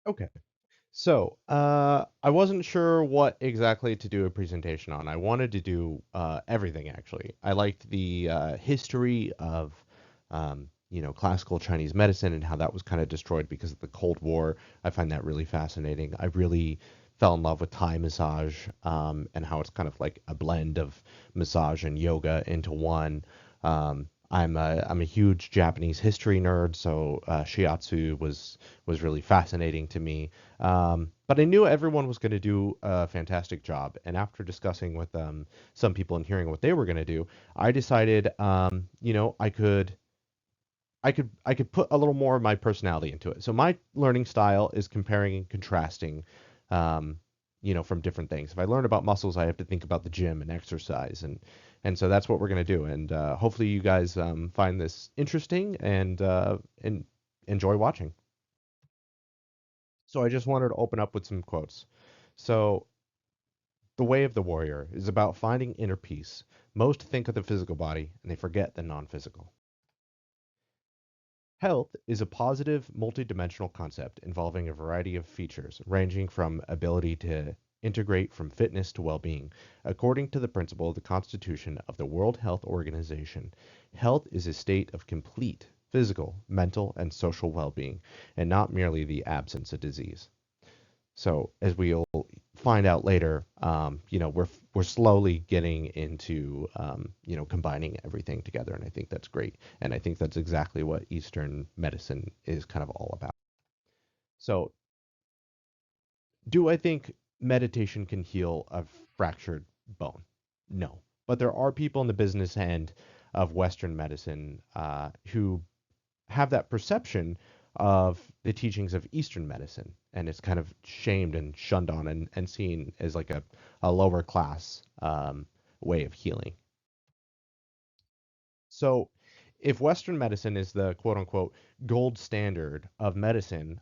Okay. So, I wasn't sure what exactly to do a presentation on. I wanted to do everything actually. I liked the history of, classical Chinese medicine and how that was kind of destroyed because of the Cold War. I find that really fascinating. I really fell in love with Thai massage, and how it's kind of like a blend of massage and yoga into one. I'm a huge Japanese history nerd, so shiatsu was really fascinating to me. But I knew everyone was going to do a fantastic job. And after discussing with some people and hearing what they were going to do, I decided, I could put a little more of my personality into it. So my learning style is comparing and contrasting, um, from different things. If I learn about muscles, I have to think about the gym and exercise, and so that's what we're going to do. And hopefully, you guys find this interesting and enjoy watching. So I just wanted to open up with some quotes. So, The Way of the Warrior is about finding inner peace. Most think of the physical body and they forget the non physical. Health is a positive, multidimensional concept involving a variety of features, ranging from ability to integrate from fitness to well being. According to the principle of the Constitution of the World Health Organization, health is a state of complete physical, mental, and social well being, and not merely the absence of disease. So as we'll find out later, we're slowly getting into combining everything together, and I think that's great. And I think that's exactly what Eastern medicine is kind of all about. So, do I think meditation can heal a fractured bone? No, but there are people in the business end of Western medicine who have that perception of the teachings of Eastern medicine, and it's kind of shamed and shunned on and seen as like a lower class way of healing. So, if Western medicine is the quote unquote gold standard of medicine,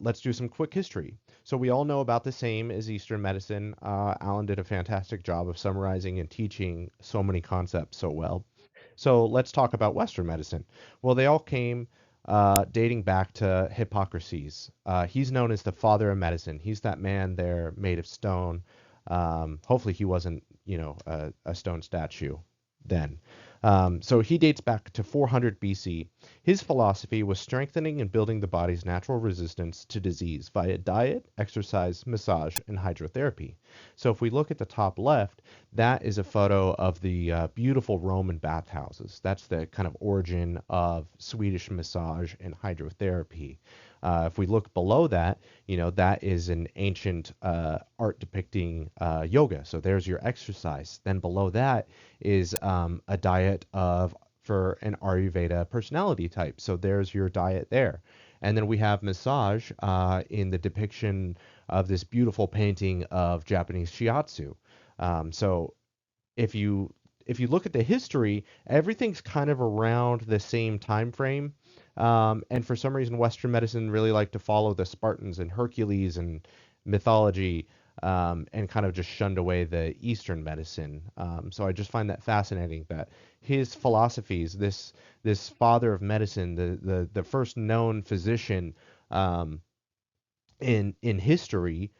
let's do some quick history. So, we all know about the same as Eastern medicine. Alan did a fantastic job of summarizing and teaching so many concepts so well. So let's talk about Western medicine. Well, they all came dating back to Hippocrates. He's known as the father of medicine. He's that man there made of stone. Hopefully, he wasn't, a stone statue then. So he dates back to 400 BC. His philosophy was strengthening and building the body's natural resistance to disease via diet, exercise, massage, and hydrotherapy. So if we look at the top left, that is a photo of the beautiful Roman bathhouses. That's the kind of origin of Swedish massage and hydrotherapy. If we look below that, that is an ancient art depicting yoga. So there's your exercise. Then below that is a diet of for an Ayurveda personality type. So there's your diet there. And then we have massage in the depiction of this beautiful painting of Japanese shiatsu. So if you if you look at the history, everything's kind of around the same time frame. And for some reason, Western medicine really liked to follow the Spartans and Hercules and mythology, and kind of just shunned away the Eastern medicine. So I just find that fascinating that his philosophies, this father of medicine, the first known physician um, in history,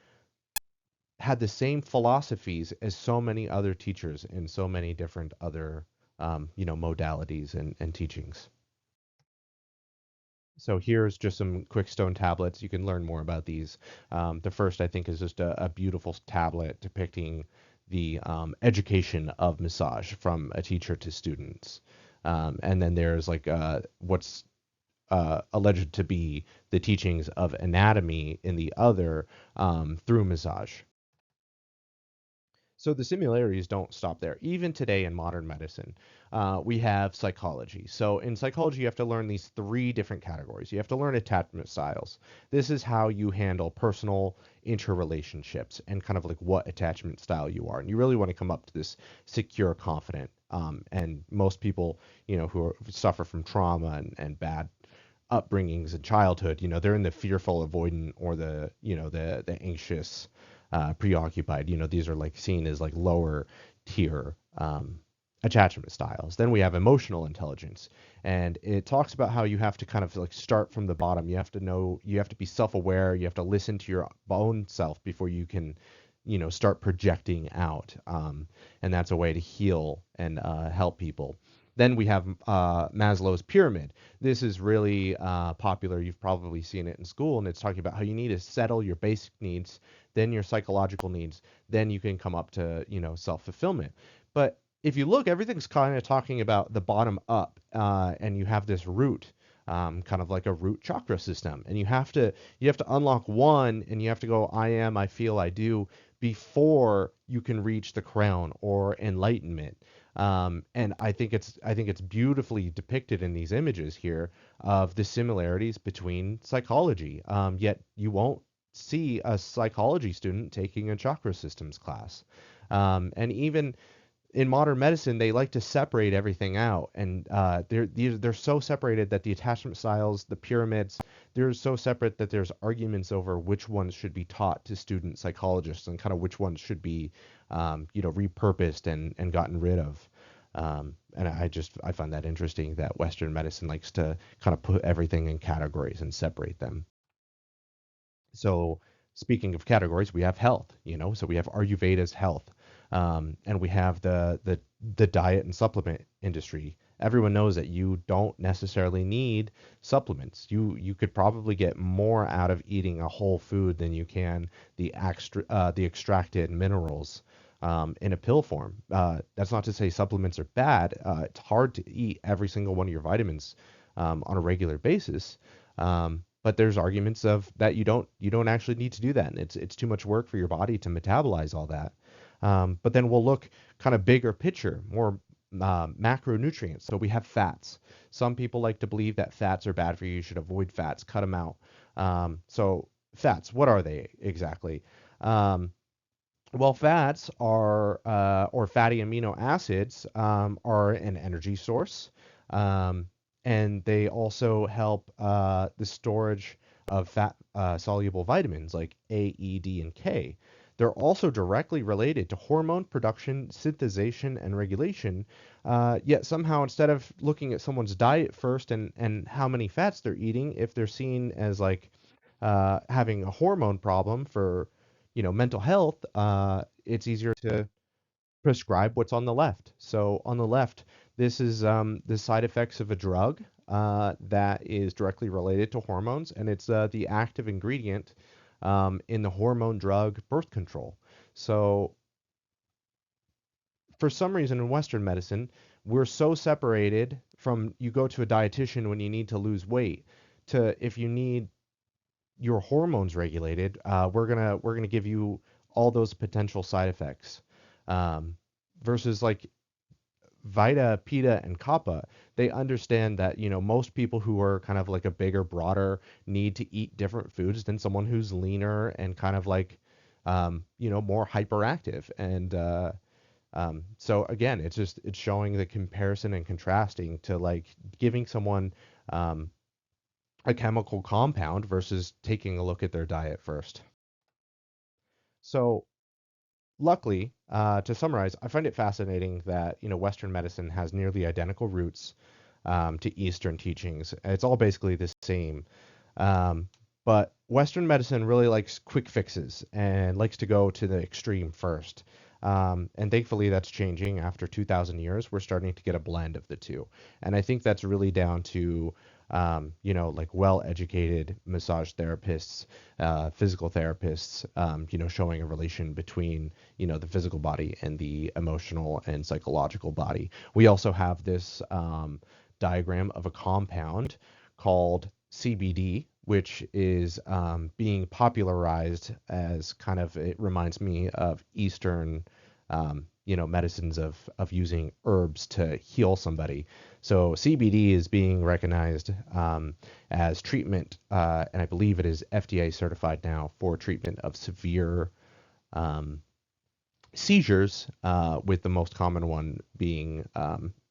had the same philosophies as so many other teachers in so many different other modalities and teachings. So here's just some quick stone tablets. You can learn more about these. The first, I think, is just a beautiful tablet depicting the education of massage from a teacher to students. And then there's like what's alleged to be the teachings of anatomy in the other, through massage. So the similarities don't stop there. Even today in modern medicine, we have psychology. So in psychology, you have to learn these three different categories. You have to learn attachment styles. This is how you handle personal interrelationships and kind of like what attachment style you are. And you really want to come up to this secure, confident. And most people, suffer from trauma and bad upbringings in childhood, they're in the fearful, avoidant, or the anxious, preoccupied. These are like seen as like lower tier attachment styles. Then we have emotional intelligence, and it talks about how you have to kind of like start from the bottom. You have to know, you have to be self-aware, you have to listen to your own self before you can, start projecting out. And that's a way to heal and help people. Then we have Maslow's pyramid. This is really popular. You've probably seen it in school, and it's talking about how you need to settle your basic needs, then your psychological needs, then you can come up to, self-fulfillment. But if you look, everything's kind of talking about the bottom up, and you have this root, kind of like a root chakra system, and you have to unlock one, and you have to go, I am, I feel, I do, before you can reach the crown or enlightenment. And I think it's beautifully depicted in these images here of the similarities between psychology. Yet you won't see a psychology student taking a chakra systems class. And even in modern medicine, they like to separate everything out, and they're so separated that the attachment styles, the pyramids, they're so separate that there's arguments over which ones should be taught to student psychologists and kind of which ones should be, repurposed and gotten rid of. And I find that interesting that Western medicine likes to kind of put everything in categories and separate them. So speaking of categories, we have health, so we have Ayurveda's health, and we have the diet and supplement industry. Everyone knows that you don't necessarily need supplements. You could probably get more out of eating a whole food than you can the extracted minerals in a pill form. That's not to say supplements are bad. It's hard to eat every single one of your vitamins on a regular basis. But there's arguments of that you don't actually need to do that, and it's too much work for your body to metabolize all that. But then we'll look kind of bigger picture, more macronutrients. So we have fats. Some people like to believe that fats are bad for you. You should avoid fats, cut them out. So fats, what are they exactly? Well, fats are, or fatty amino acids, are an energy source, and they also help the storage of fat soluble vitamins like A, E, D, and K. They're also directly related to hormone production, synthesization, and regulation. Yet somehow, instead of looking at someone's diet first and how many fats they're eating, if they're seen as like having a hormone problem for mental health, it's easier to prescribe what's on the left. So on the left, this is the side effects of a drug that is directly related to hormones, and it's the active ingredient in the hormone drug birth control. So for some reason in Western medicine, we're so separated from you go to a dietitian when you need to lose weight to if you need your hormones regulated, we're gonna give you all those potential side effects. Um, Versus like Vita, Pita, and Kappa, they understand that most people who are kind of like a bigger, broader need to eat different foods than someone who's leaner and kind of like more hyperactive. And so again, it's showing the comparison and contrasting to like giving someone um, a chemical compound versus taking a look at their diet first. So luckily, to summarize, I find it fascinating that Western medicine has nearly identical roots to Eastern teachings. It's all basically the same, um, but Western medicine really likes quick fixes and likes to go to the extreme first. And thankfully, that's changing. After 2,000 years, we're starting to get a blend of the two, and I think that's really down to like well-educated massage therapists, physical therapists, showing a relation between, the physical body and the emotional and psychological body. We also have this diagram of a compound called CBD, which is being popularized as kind of, it reminds me of Eastern, medicines of using herbs to heal somebody. So CBD is being recognized as treatment, and I believe it is FDA certified now for treatment of severe um, seizures, with the most common one being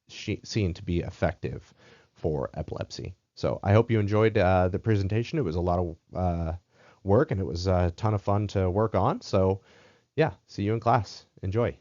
seen to be effective for epilepsy. So I hope you enjoyed the presentation. It was a lot of work, and it was a ton of fun to work on. So yeah, see you in class. Enjoy.